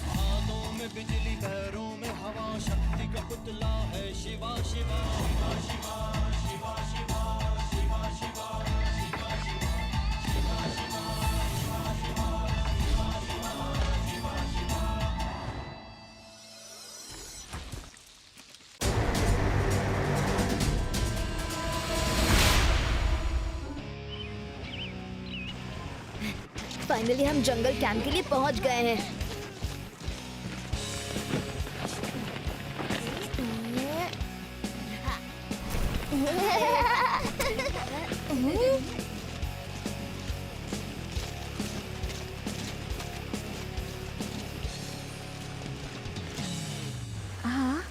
हाथों में बिजली पैरों में हवा शक्ति का पुतला है शिवा शिवा शिवा शिवा शिवा शिवा शिवा शिवा फाइनली हम जंगल कैंप के लिए पहुंच गए हैं।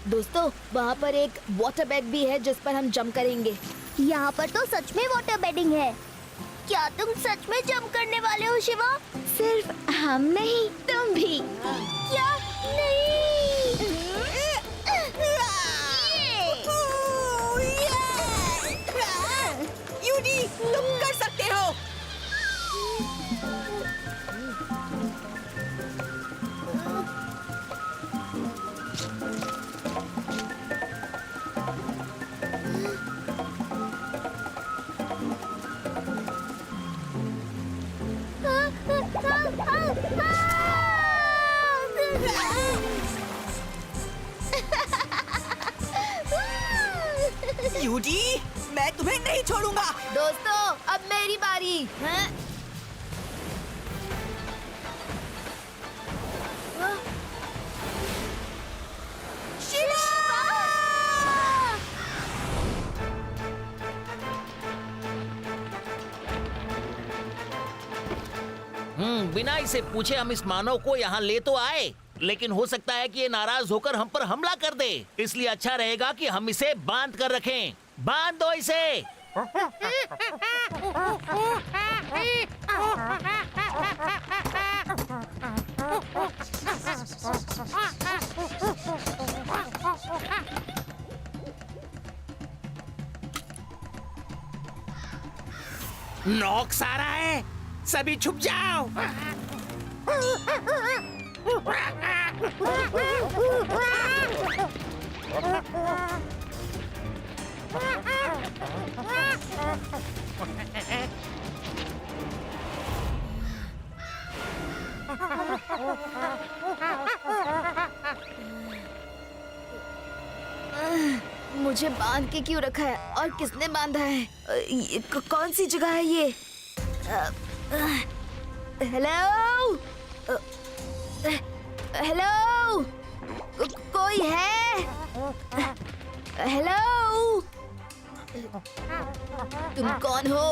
दोस्तों, वहाँ पर एक वाटर बैग भी है जिस पर हम जंप करेंगे। यहाँ पर तो सच में वाटर बेडिंग है। क्या तुम सच में जंप करने वाले हो शिवा? सिर्फ हम नहीं, तुम भी। क्या? नहीं। यूडी, तुम कर सकते हो। यूडी, मैं तुम्हें नहीं छोड़ूंगा। दोस्तों, अब मेरी बारी। हैं? बिना इसे पूछे हम इस मानव को यहाँ ले तो आए, लेकिन हो सकता है कि ये नाराज होकर हम पर हमला कर दे। इसलिए अच्छा रहेगा कि हम इसे बांध कर रखें। बांध दो इसे। नॉक्स आ रहा है, सभी छुप जाओ। मुझे बांध के क्यों रखा है और किसने बांधा है? कौन सी जगह है ये? हेलो, हेलो, कोई है? हेलो, तुम कौन हो?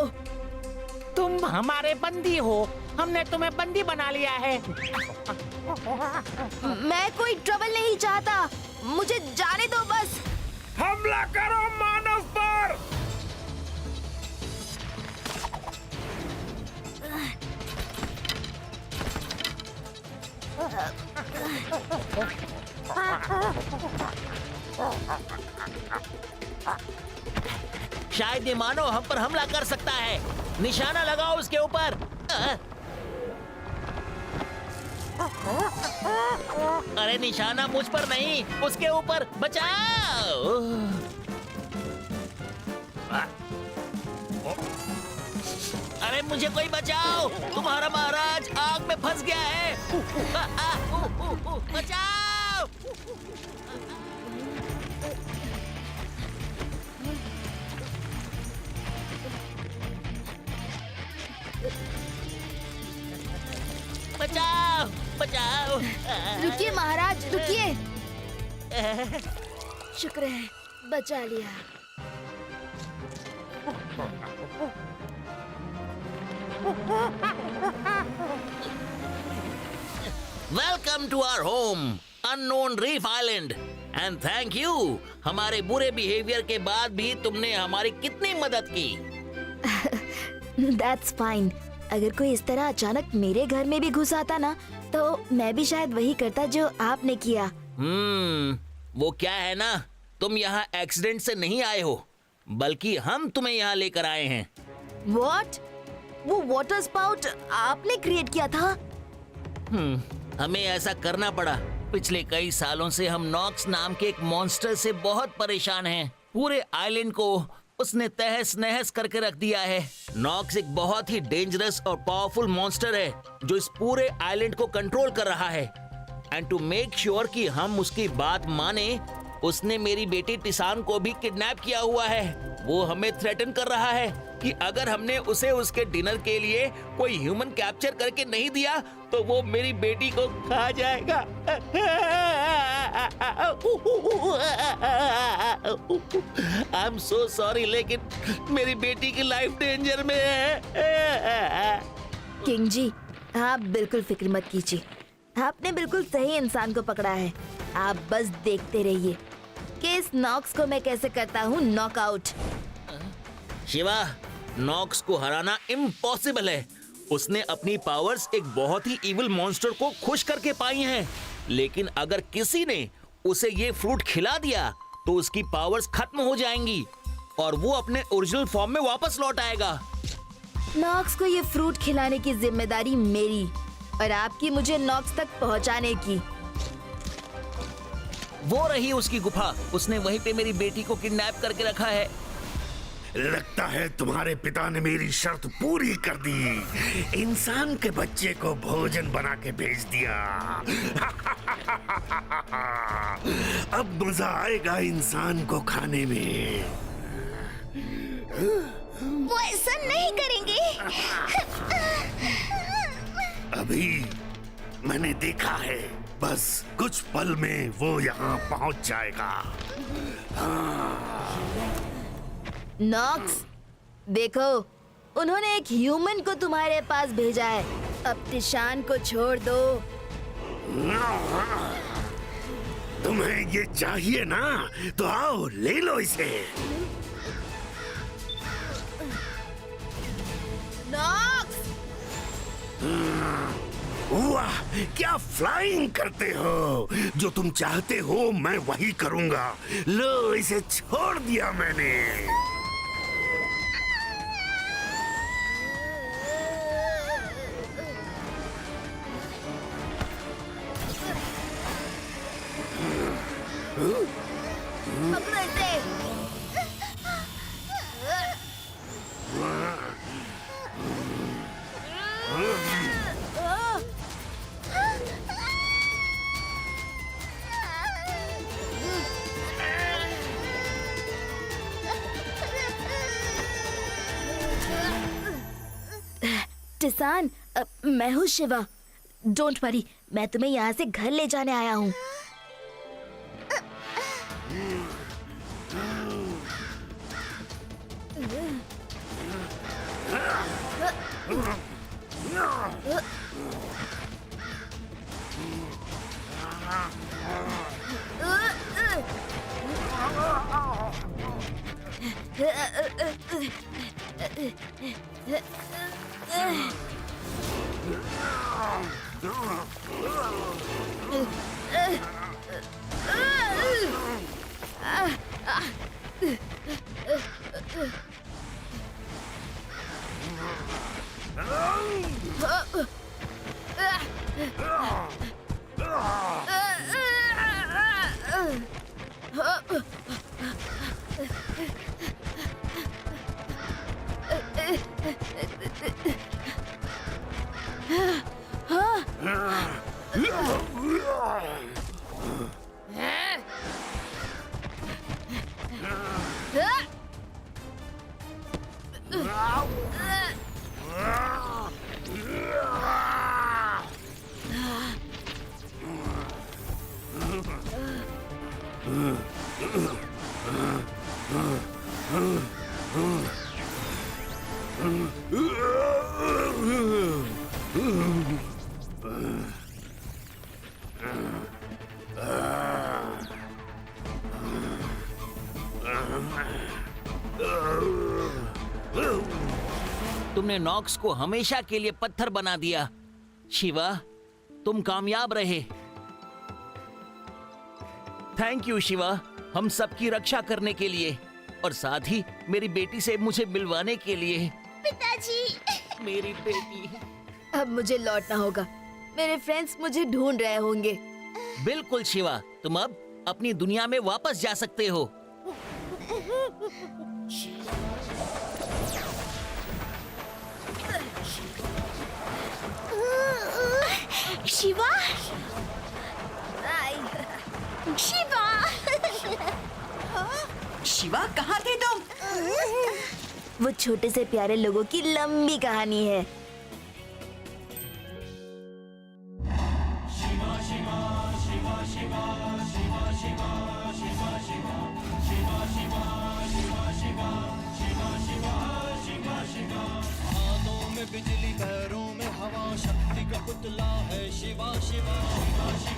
तुम हमारे बंदी हो, हमने तुम्हें बंदी बना लिया है। मैं कोई ट्रबल नहीं चाहता, मुझे जाने दो बस। हमला करो मानव पर। शायद ये मानव हम पर हमला कर सकता है। निशाना लगाओ उसके ऊपर। अरे निशाना मुझ पर नहीं, उसके ऊपर। बचाओ। अरे मुझे कोई बचाओ, तुम्हारा महाराज आग में फंस गया है। बचाओ। बचाओ, बचाओ। रुकिए महाराज, रुकिए। शुक्र है, बचा लिया। Welcome to our home, unknown reef island, and thank you. हमारे बुरे बिहेवियर के बाद भी तुमने हमारी कितनी मदद की। That's fine. अगर कोई इस तरह अचानक मेरे घर में भी घुस आता ना, तो मैं भी शायद वही करता जो आपने किया। वो क्या है ना, तुम यहाँ एक्सीडेंट से नहीं आए हो, बल्कि हम तुम्हें यहाँ लेकर आए हैं। व्हाट? वो वाटर स्पाउट आपने क्रिएट किया था? हमें ऐसा करना पड़ा। पिछले कई सालों से हम नॉक्स नाम के एक मॉन्स्टर से बहुत परेशान हैं। पूरे आइलैंड को उसने तहस नहस करके रख दिया है। नॉक्स एक बहुत ही डेंजरस और पावरफुल मॉन्स्टर है जो इस पूरे आइलैंड को कंट्रोल कर रहा है। एंड टू मेक श्योर कि हम उसकी बात माने, उसने मेरी बेटी टिसान को भी किडनैप किया हुआ है। वो हमें थ्रेटन कर रहा है कि अगर हमने उसे उसके डिनर के लिए कोई ह्यूमन कैप्चर करके नहीं दिया तो वो मेरी बेटी को खा जाएगा। आई एम सो सॉरी, लेकिन मेरी बेटी की लाइफ डेंजर में है। किंग जी, आप बिल्कुल फिक्र मत कीजिए। आपने बिल्कुल सही इंसान को पकड़ा है। आप बस देखते रहिए कि इस नॉक्स को मैं कैसे करता हूँ नॉकआउट। शिवा, नॉक्स को हराना इम्पॉसिबल है। उसने अपनी पावर्स एक बहुत ही इविल मॉन्स्टर को खुश करके पाई हैं। लेकिन अगर किसी ने उसे ये फ्रूट खिला दिया तो उसकी पावर्स खत्म हो जाएंगी और वो अपने ओरिजिनल फॉर्म में वापस लौट आएगा। नॉक्स को ये फ्रूट खिलाने की जिम्मेदारी मेरी और आपकी मुझे नॉक्स तक पहुंचाने की। वो रही उसकी गुफा। उसने वहीं पे मेरी बेटी को किडनैप करके रखा है। लगता है तुम्हारे पिता ने मेरी शर्त पूरी कर दी। इंसान के बच्चे को भोजन बना के भेज दिया। अब मजा आएगा इंसान को खाने में। वो ऐसा नहीं करेंगे। अभी मैंने देखा है, बस कुछ पल में वो यहाँ पहुंच जाएगा। नॉक्स, देखो, उन्होंने एक ह्यूमन को तुम्हारे पास भेजा है। अब टिशान को छोड़ दो। तुम्हें ये चाहिए ना, तो आओ ले लो इसे। नॉक्स! वाह, क्या फ्लाइंग करते हो। जो तुम चाहते हो मैं वही करूंगा। लो, इसे छोड़ दिया मैंने। पकड़ो इसे। टिसान, मैं हूँ शिवा। डोंट वरी, मैं तुम्हें यहाँ से घर ले जाने आया हूँ। तुमने नॉक्स को हमेशा के लिए पत्थर बना दिया। शिवा, तुम कामयाब रहे। थैंक यू शिवा, हम सबकी रक्षा करने के लिए। और साथ ही मेरी बेटी से मुझे मिलवाने के लिए। पिताजी। मेरी बेटी। अब मुझे लौटना होगा। मेरे फ्रेंड्स मुझे ढूंढ रहे होंगे। बिल्कुल शिवा, तुम अब अपनी दुनिया में वापस जा सकते हो। शिवा, शिवा। शिवा कहाँ थे तुम? वो छोटे से प्यारे लोगों की लंबी कहानी है। हाथों में बिजली पैरों में हवा शक्ति का पुतला है शिवा शिवा शिवा शिवा।